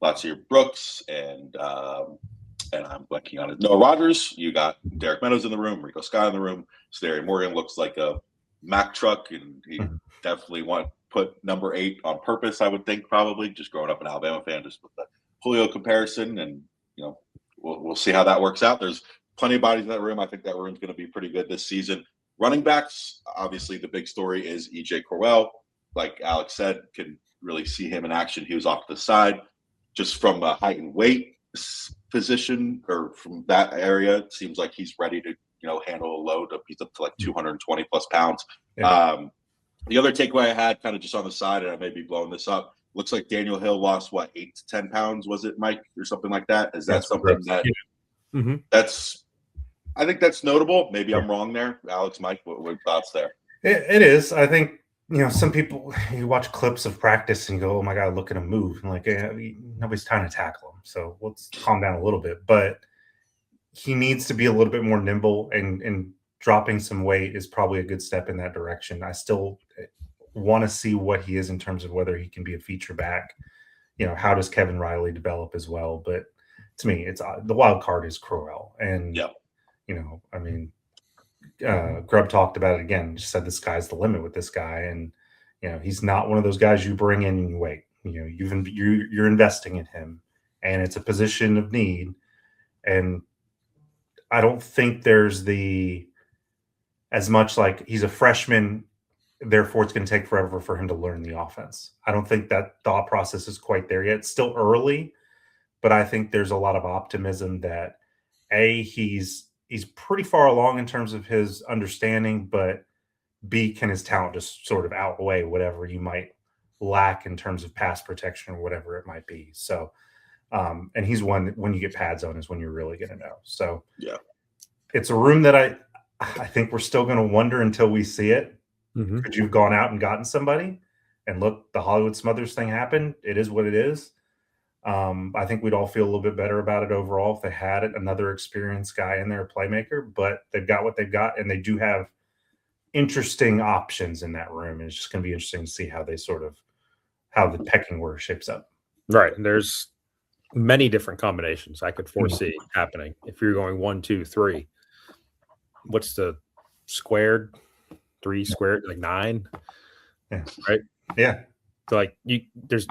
lots of your Brooks and I'm blanking on it. Noah Rogers. You got Derek Meadows in the room, Rico Scott in the room. Stary Morgan looks like a Mack truck, and he definitely put number 8 on purpose. I would think probably just growing up an Alabama fan, just with the Julio comparison, and we'll see how that works out. There's plenty of bodies in that room. I think that room's going to be pretty good this season. Running backs, obviously the big story is EJ Corwell. Like Alex said, can really see him in action. He was off to the side just from height and weight. position or from that area, it seems like he's ready to, handle a load. He's up to like 220 plus pounds. Yeah. The other takeaway I had, kind of just on the side, and I may be blowing this up, looks like Daniel Hill lost 8 to 10 pounds, was it, Mike, or something like that? Is that something that I think that's notable? Maybe I'm wrong there. Alex, Mike, what thoughts there? It is. I think, some people, you watch clips of practice and you go, oh my God, look at him move. And nobody's trying to tackle him. So let's calm down a little bit. But he needs to be a little bit more nimble, and dropping some weight is probably a good step in that direction. I still want to see what he is in terms of whether he can be a feature back. How does Kevin Riley develop as well? But to me, it's the wild card is Crowell. And, Grubb talked about it again, just said the sky's the limit with this guy. And, he's not one of those guys you bring in and you wait. You're investing in him, and it's a position of need. And I don't think there's as much like he's a freshman, therefore it's going to take forever for him to learn the offense. I don't think that thought process is quite there yet. It's still early, but I think there's a lot of optimism that he's pretty far along in terms of his understanding, but B, can his talent just sort of outweigh whatever you might lack in terms of pass protection or whatever it might be. So, and he's one, when you get pads on is when you're really going to know. So yeah, it's a room that I think we're still going to wonder until we see it. Mm-hmm. Could you have gone out and gotten somebody and look, the Hollywood Smothers thing happened? It is what it is. I think we'd all feel a little bit better about it overall if they had another experienced guy in there, a playmaker, but they've got what they've got, and they do have interesting options in that room. And it's just going to be interesting to see how the pecking order shapes up. Right. And there's many different combinations I could foresee happening. If you're going 1, 2, 3, what's the squared? 3 squared, like 9. Yeah. Right. Yeah. So there's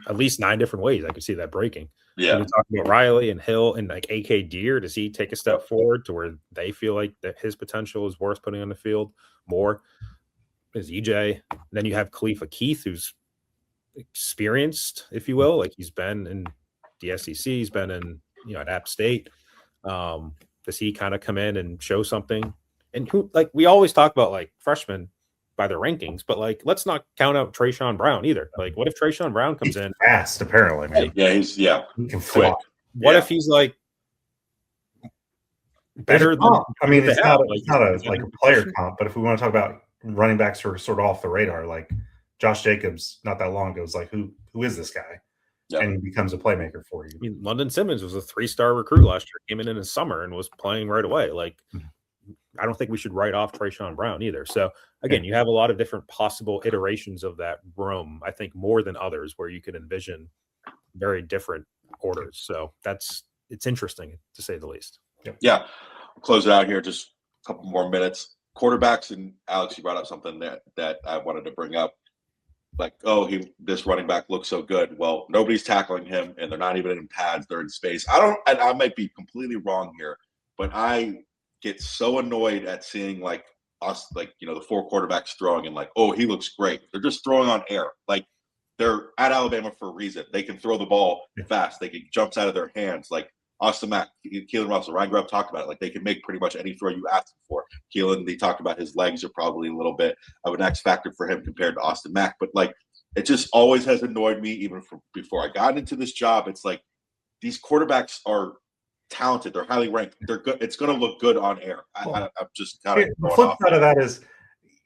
at least 9 different ways I could see that breaking. Yeah. We're talking about Riley and Hill and like AK Deer. Does he take a step forward to where they feel like that his potential is worth putting on the field more? Is EJ? And then you have Khalifa Keith, who's experienced, if you will, like he's been in the SEC, he's been in at App State. Does he kind of come in and show something? And who, like, we always talk about like freshmen by their rankings, but like let's not count out Trayshawn Brown either. Like, what if Trayshawn Brown comes in fast? Apparently, man. Yeah, he can quick. What if he's like better than? I mean, it's not a player comp, but if we want to talk about running backs who are sort of off the radar, like Josh Jacobs, not that long ago, was like, who is this guy? Yep. And he becomes a playmaker for you. I mean, London Simmons was a 3-star recruit last year, came in the summer and was playing right away. Like, I don't think we should write off Trayshawn Brown either. So again, you have a lot of different possible iterations of that room, I think more than others, where you could envision very different orders. So it's interesting to say the least. Yeah. I'll close it out here. Just a couple more minutes. Quarterbacks, and Alex, you brought up something that I wanted to bring up. Like, this running back looks so good. Well, nobody's tackling him, and they're not even in pads. They're in space. I might be completely wrong here, but I get so annoyed at seeing like us, like, the 4 quarterbacks throwing and like, he looks great. They're just throwing on air. Like, they're at Alabama for a reason. They can throw the ball fast. They can jumps out of their hands. Like Austin Mack, Keelan Russell, Ryan Grubb talked about it. Like, they can make pretty much any throw you ask them for. Keelan, they talked about his legs are probably a little bit of an X factor for him compared to Austin Mack. But like, it just always has annoyed me, even from before I got into this job. It's like, these quarterbacks are talented. They're highly ranked. They're good. It's going to look good on air. I'm just kind of the flip side of that is,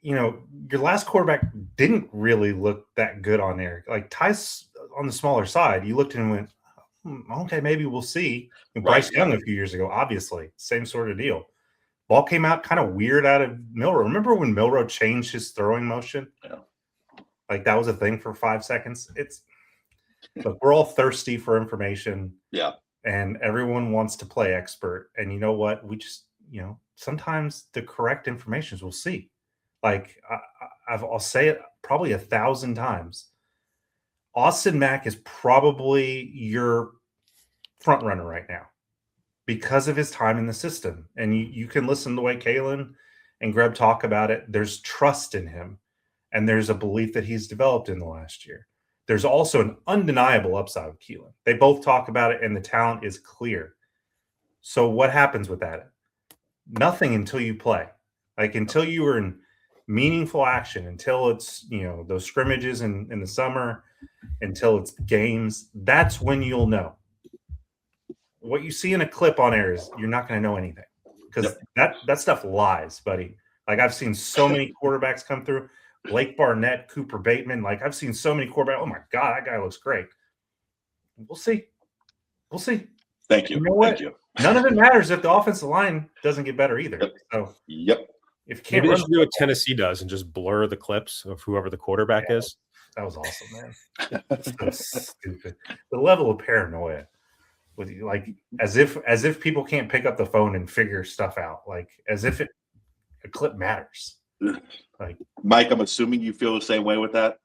your last quarterback didn't really look that good on air. Like Ty's on the smaller side. You looked at him and went, okay, maybe we'll see. And Bryce Young a few years ago, obviously, same sort of deal. Ball came out kind of weird out of Milroe. Remember when Milroe changed his throwing motion? Yeah. Like that was a thing for 5 seconds. Look, we're all thirsty for information. Yeah. And everyone wants to play expert. And you know what? We just, sometimes the correct information we'll see. Like I'll say it probably 1,000 times. Austin Mack is probably your front runner right now because of his time in the system. And you can listen to the way Kalen and Greb talk about it. There's trust in him. And there's a belief that he's developed in the last year. there's also an undeniable upside with Keelan. They both talk about it, and the talent is clear. So what happens with that? Nothing until you play. Like until you are in meaningful action, until it's, those scrimmages in the summer, until it's games, that's when you'll know. What you see in a clip on air is you're not going to know anything because that stuff lies, buddy. Like I've seen so many quarterbacks come through. Blake Barnett, Cooper Bateman. Like I've seen so many quarterbacks. Oh my God, that guy looks great. We'll see. Thank you. You know what? Thank you. None of it matters if the offensive line doesn't get better either. So Yep. if you can't Maybe they run, should do what Tennessee does and just blur the clips of whoever the quarterback is. that was awesome, man. So stupid. The level of paranoia with you, like as if people can't pick up the phone and figure stuff out, like as if a clip matters. Like Mike, I'm assuming you feel the same way with that.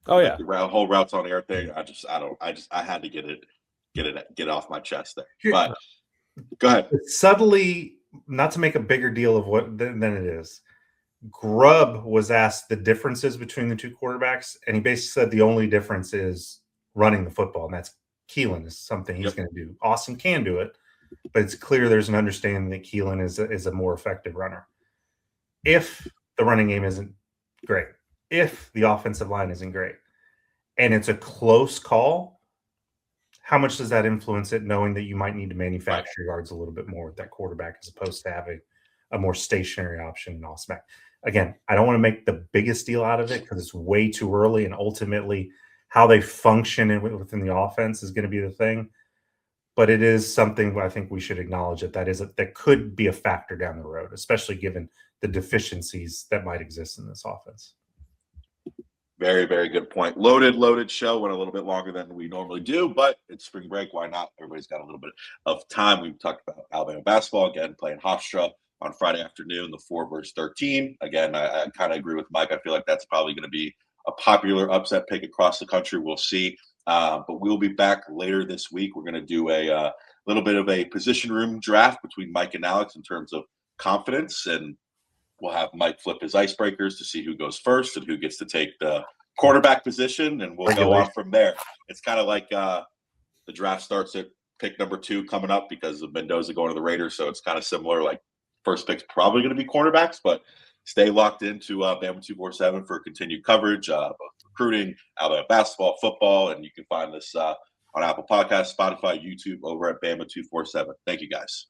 Oh yeah, The whole routes on air thing. I had to get it off my chest there. But go ahead. Subtly, not to make a bigger deal of what than it is. Grubb was asked the differences between the two quarterbacks, and he basically said the only difference is running the football, and that's Keelan is something he's going to do. Austin can do it, but it's clear there's an understanding that Keelan is a more effective runner. If the running game isn't great, if the offensive line isn't great, and it's a close call, how much does that influence it, knowing that you might need to manufacture yards a little bit more with that quarterback as opposed to having a more stationary option in Austin? Again, I don't want to make the biggest deal out of it because it's way too early, and ultimately how they function within the offense is going to be the thing. But it is something I think we should acknowledge that could be a factor down the road, especially given the deficiencies that might exist in this offense. Very, very good point. Loaded show. Went a little bit longer than we normally do, but it's spring break. Why not? Everybody's got a little bit of time. We've talked about Alabama basketball again, playing Hofstra on Friday afternoon, the 4 versus 13. Again, I kind of agree with Mike. I feel like that's probably going to be a popular upset pick across the country. We'll see. But we'll be back later this week. We're going to do a little bit of a position room draft between Mike and Alex in terms of confidence, and we'll have Mike flip his icebreakers to see who goes first and who gets to take the quarterback position, and we'll go on from there. It's kind of like the draft starts at pick number 2 coming up because of Mendoza going to the Raiders, so it's kind of similar. Like first pick's probably going to be cornerbacks, but stay locked into Bama247 for continued coverage, both recruiting, Alabama basketball, football, and you can find this on Apple Podcasts, Spotify, YouTube, over at Bama247. Thank you, guys.